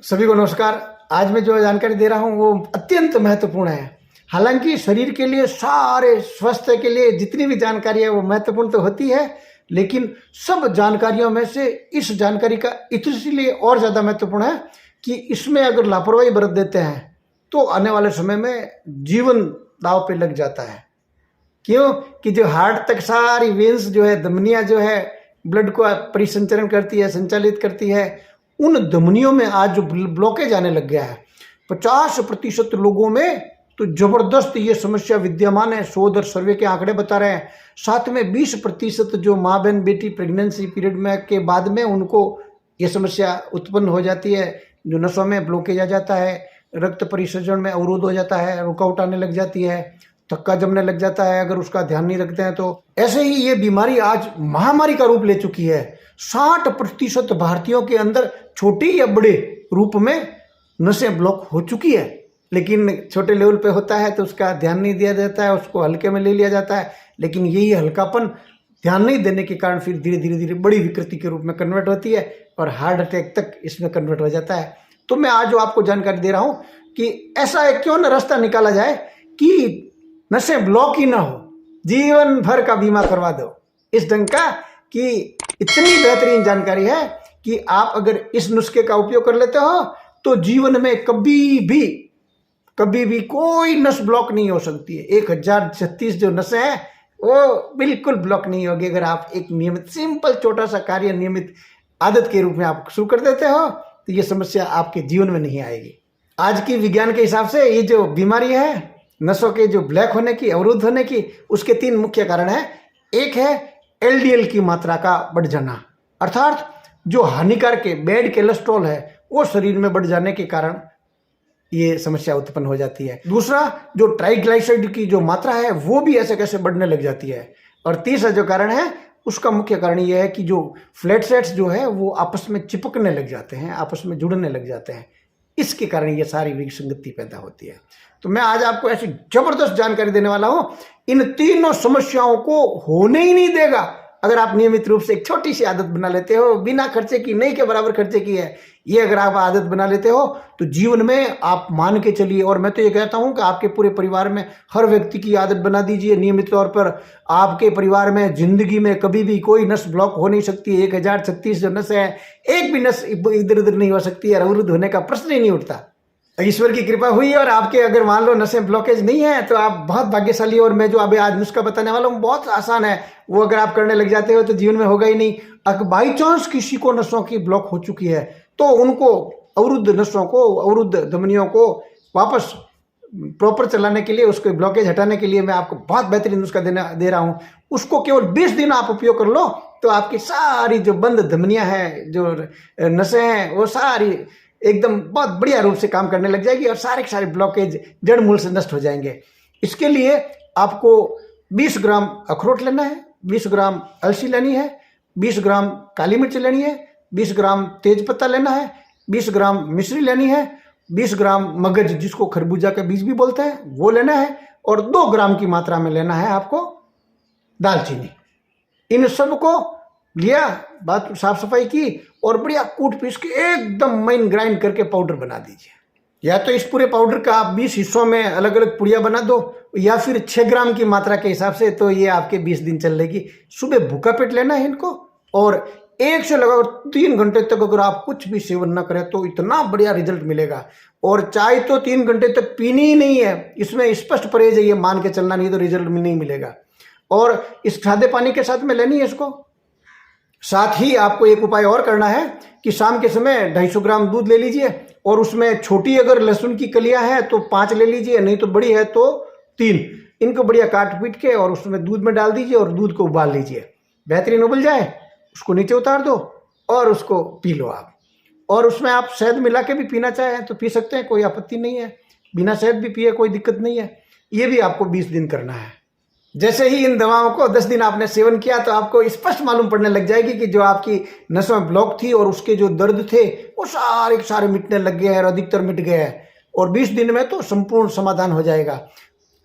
सभी को नमस्कार। आज मैं जो जानकारी दे रहा हूँ वो अत्यंत महत्वपूर्ण है। हालांकि शरीर के लिए, सारे स्वास्थ्य के लिए जितनी भी जानकारी है वो महत्वपूर्ण तो होती है, लेकिन सब जानकारियों में से इस जानकारी का इसलिए और ज़्यादा महत्वपूर्ण है कि इसमें अगर लापरवाही बरत देते हैं तो आने वाले समय में जीवन दांव पे लग जाता है। क्यों कि जो हार्ट तक सारी वेन्स जो है, धमनियाँ जो है, ब्लड को परिसंचरण करती है, संचालित करती है, उन धमनियों में आज जो ब्लॉकेज आने लग गया है 50% लोगों में, तो जबरदस्त ये समस्या विद्यमान है। शोध और सर्वे के आंकड़े बता रहे हैं। साथ में 20% जो माँ बहन बेटी प्रेगनेंसी पीरियड में के बाद में उनको ये समस्या उत्पन्न हो जाती है, जो नसों में ब्लॉकेज आ जाता है, रक्त परिसंचरण में अवरोध हो जाता है, रुकावट आने लग जाती है, थक्का जमने लग जाता है अगर उसका ध्यान नहीं रखते हैं तो। ऐसे ही ये बीमारी आज महामारी का रूप ले चुकी है। 60% भारतीयों के अंदर छोटे या बड़े रूप में नसें ब्लॉक हो चुकी है, लेकिन छोटे लेवल पे होता है तो उसका ध्यान नहीं दिया जाता है, उसको हल्के में ले लिया जाता है। लेकिन यही हल्कापन ध्यान नहीं देने के कारण फिर धीरे धीरे बड़ी विकृति के रूप में कन्वर्ट होती है और हार्ट अटैक तक इसमें कन्वर्ट हो जाता है। तो मैं आज जो आपको जानकारी दे रहा हूँ कि ऐसा क्यों न रास्ता निकाला जाए कि नसें ब्लॉक ही ना हो, जीवन भर का बीमा करवा दो इस ढंग का। कि इतनी बेहतरीन जानकारी है कि आप अगर इस नुस्खे का उपयोग कर लेते हो तो जीवन में कभी भी कोई नस ब्लॉक नहीं हो सकती है। 1036 जो नसें हैं वो बिल्कुल ब्लॉक नहीं होगी अगर आप एक नियमित सिंपल छोटा सा कार्य नियमित आदत के रूप में आप शुरू कर देते हो तो ये समस्या आपके जीवन में नहीं आएगी। आज की विज्ञान के हिसाब से ये जो बीमारी है नसों के जो ब्लैक होने की, अवरुद्ध होने की, उसके 3 मुख्य कारण हैं। एक है एलडीएल की मात्रा का बढ़ जाना, अर्थात जो हानिकारक के बैड कोलेस्ट्रॉल है वो शरीर में बढ़ जाने के कारण ये समस्या उत्पन्न हो जाती है। दूसरा, जो ट्राइग्लाइसराइड की जो मात्रा है वो भी ऐसे कैसे बढ़ने लग जाती है। और तीसरा जो कारण है उसका मुख्य कारण ये है कि जो फ्लैट सेट्स जो है वो आपस में चिपकने लग जाते हैं, आपस में जुड़ने लग जाते हैं। इसके कारण ये सारी विसंगति पैदा होती है। तो मैं आज आपको ऐसी जबरदस्त जानकारी देने वाला हूं, इन तीनों समस्याओं को होने ही नहीं देगा अगर आप नियमित रूप से एक छोटी सी आदत बना लेते हो, बिना खर्चे की, नहीं के बराबर खर्चे की है। ये अगर आप आदत बना लेते हो तो जीवन में आप मान के चलिए, और मैं तो ये कहता हूं कि आपके पूरे परिवार में हर व्यक्ति की आदत बना दीजिए नियमित तौर पर। आपके परिवार में जिंदगी में कभी भी कोई नस ब्लॉक हो नहीं सकती। 1036 जो नस है, एक भी नस इधर उधर नहीं हो सकती है, अवरुद्ध होने का प्रश्न ही नहीं उठता। ईश्वर की कृपा हुई और आपके अगर मान लो नसें ब्लॉकेज नहीं है तो आप बहुत भाग्यशाली। और मैं जो अभी आज नुस्खा बताने वाला हूँ बहुत आसान है, वो अगर आप करने लग जाते हो तो जीवन में होगा ही नहीं। अगर बाई चांस किसी को नसों की ब्लॉक हो चुकी है तो उनको अवरुद्ध नसों को, अवरुद्ध धमनियों को वापस प्रॉपर चलाने के लिए, उसको ब्लॉकेज हटाने के लिए मैं आपको बहुत बेहतरीन नुस्खा दे रहा हूँ। उसको केवल 20 दिन आप उपयोग कर लो तो आपकी सारी जो बंद धमनियाँ हैं, जो नसें हैं, वो सारी एकदम बहुत बढ़िया रूप से काम करने लग जाएगी और सारे के सारे ब्लॉकेज जड़ मूल से नष्ट हो जाएंगे। इसके लिए आपको 20 ग्राम अखरोट लेना है, 20 ग्राम अलसी लेनी है, 20 ग्राम काली मिर्च लेनी है, 20 ग्राम तेज पत्ता लेना है, 20 ग्राम मिश्री लेनी है, 20 ग्राम मगज जिसको खरबूजा का बीज भी बोलते हैं वो लेना है, और 2 ग्राम की मात्रा में लेना है आपको दालचीनी। इन सबको लिया, बात साफ सफाई की और बढ़िया कूट पीस के एकदम महीन ग्राइंड करके पाउडर बना दीजिए। या तो इस पूरे पाउडर का आप 20 हिस्सों में अलग अलग पुड़िया बना दो, या फिर 6 ग्राम की मात्रा के हिसाब से, तो ये आपके 20 दिन चल लेगी। सुबह भूखा पेट लेना है इनको, और 1 से लगाकर 3 घंटे तक अगर आप कुछ भी सेवन ना करें तो इतना बढ़िया रिजल्ट मिलेगा। और चाय तो 3 घंटे तक पीनी ही नहीं है, इसमें स्पष्ट परहेज है, ये मान के चलना, नहीं तो रिजल्ट नहीं मिलेगा। और इस सादे पानी के साथ में लेनी है इसको। साथ ही आपको एक उपाय और करना है कि शाम के समय 250 ग्राम दूध ले लीजिए, और उसमें छोटी अगर लहसुन की कलियां हैं तो 5 ले लीजिए, नहीं तो बड़ी है तो 3। इनको बढ़िया काट पीट के और उसमें दूध में डाल दीजिए और दूध को उबाल लीजिए। बेहतरीन उबल जाए उसको नीचे उतार दो और उसको पी लो आप। और उसमें आप शहद मिला के भी पीना चाहें तो पी सकते हैं, कोई आपत्ति नहीं है। बिना शहद भी पिए कोई दिक्कत नहीं है। ये भी आपको 20 दिन करना है। जैसे ही इन दवाओं को 10 दिन आपने सेवन किया तो आपको स्पष्ट मालूम पड़ने लग जाएगी कि जो आपकी नसों में ब्लॉक थी और उसके जो दर्द थे वो सारे के सारे मिटने लग गए हैं, और अधिकतर मिट गए हैं। और 20 दिन में तो संपूर्ण समाधान हो जाएगा।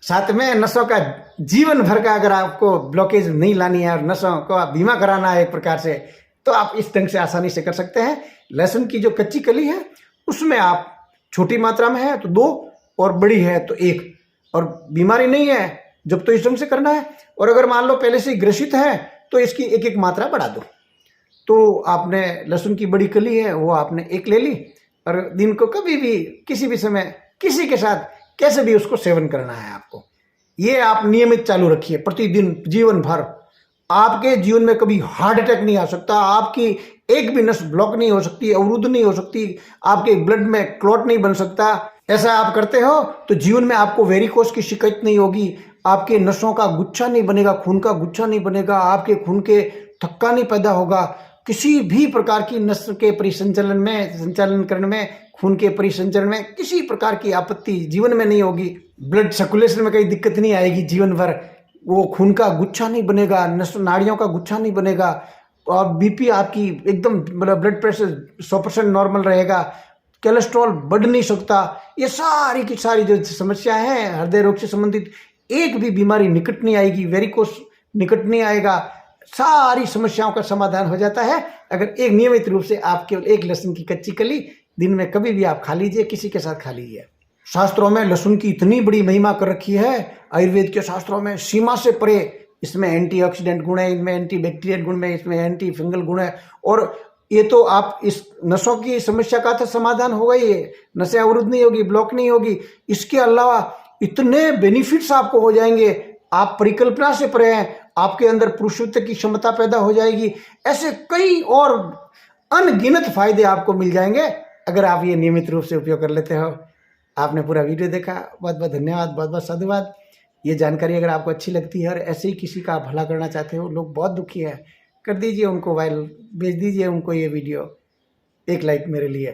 साथ में नसों का जीवन भर का अगर आपको ब्लॉकेज नहीं लानी है और नसों का बीमा कराना है एक प्रकार से, तो आप इस ढंग से आसानी से कर सकते हैं। लहसुन की जो कच्ची कली है उसमें आप छोटी मात्रा में है तो 2 और बड़ी है तो 1, और बीमारी नहीं है जब तो इस ढंग से करना है। और अगर मान लो पहले से ही ग्रसित है तो इसकी 1-1 मात्रा बढ़ा दो। तो आपने लहसुन की बड़ी कली है वो आपने 1 ले ली, और दिन को कभी भी किसी भी समय किसी के साथ कैसे भी उसको सेवन करना है आपको। ये आप नियमित चालू रखिए प्रतिदिन, जीवन भर। आपके जीवन में कभी हार्ट अटैक नहीं आ सकता, आपकी एक भी नस ब्लॉक नहीं हो सकती, अवरुद्ध नहीं हो सकती, आपके ब्लड में क्लॉट नहीं बन सकता। ऐसा आप करते हो तो जीवन में आपको वेरिकोस की शिकायत नहीं होगी, आपके नसों का गुच्छा नहीं बनेगा, खून का गुच्छा नहीं बनेगा, आपके खून के थक्का नहीं पैदा होगा, किसी भी प्रकार की नस के परिसंचलन में, संचालन करने में, खून के परिसंचरण में किसी प्रकार की आपत्ति जीवन में नहीं होगी। ब्लड सर्कुलेशन में कोई दिक्कत नहीं आएगी जीवन भर, वो खून का गुच्छा नहीं बनेगा, नस नाड़ियों का गुच्छा नहीं बनेगा, और बीपी आपकी एकदम मतलब ब्लड प्रेशर 100% नॉर्मल रहेगा, कोलेस्ट्रॉल बढ़ नहीं सकता। ये सारी की सारी जो समस्या है हृदय रोग से संबंधित, एक भी बीमारी निकट नहीं आएगी, वेरिकोस निकट नहीं आएगा, सारी समस्याओं का समाधान हो जाता है अगर एक नियमित रूप से आप केवल 1 लहसुन की कच्ची कली दिन में कभी भी आप खा लीजिए, किसी के साथ खा लीजिए। शास्त्रों में लहसुन की इतनी बड़ी महिमा कर रखी है, आयुर्वेद के शास्त्रों में सीमा से परे इसमें एंटीऑक्सीडेंट गुण है, इनमें एंटी बैक्टीरियल गुण है, इसमें एंटी फंगल गुण है, और ये तो आप इस नसों की समस्या का तो समाधान होगा ही, नसें अवरुद्ध नहीं होगी, ब्लॉक नहीं होगी। इसके अलावा इतने बेनिफिट्स आपको हो जाएंगे, आप परिकल्पना से परे हैं, आपके अंदर पुरुषत्व की क्षमता पैदा हो जाएगी, ऐसे कई और अनगिनत फायदे आपको मिल जाएंगे अगर आप ये नियमित रूप से उपयोग कर लेते हो। आपने पूरा वीडियो देखा, बहुत बहुत धन्यवाद, बहुत बहुत साधुवाद। ये जानकारी अगर आपको अच्छी लगती है और ऐसे ही किसी का भला करना चाहते हो, लोग बहुत दुखी है, कर दीजिए उनको वायरल, भेज दीजिए उनको ये वीडियो, 1 लाइक मेरे लिए।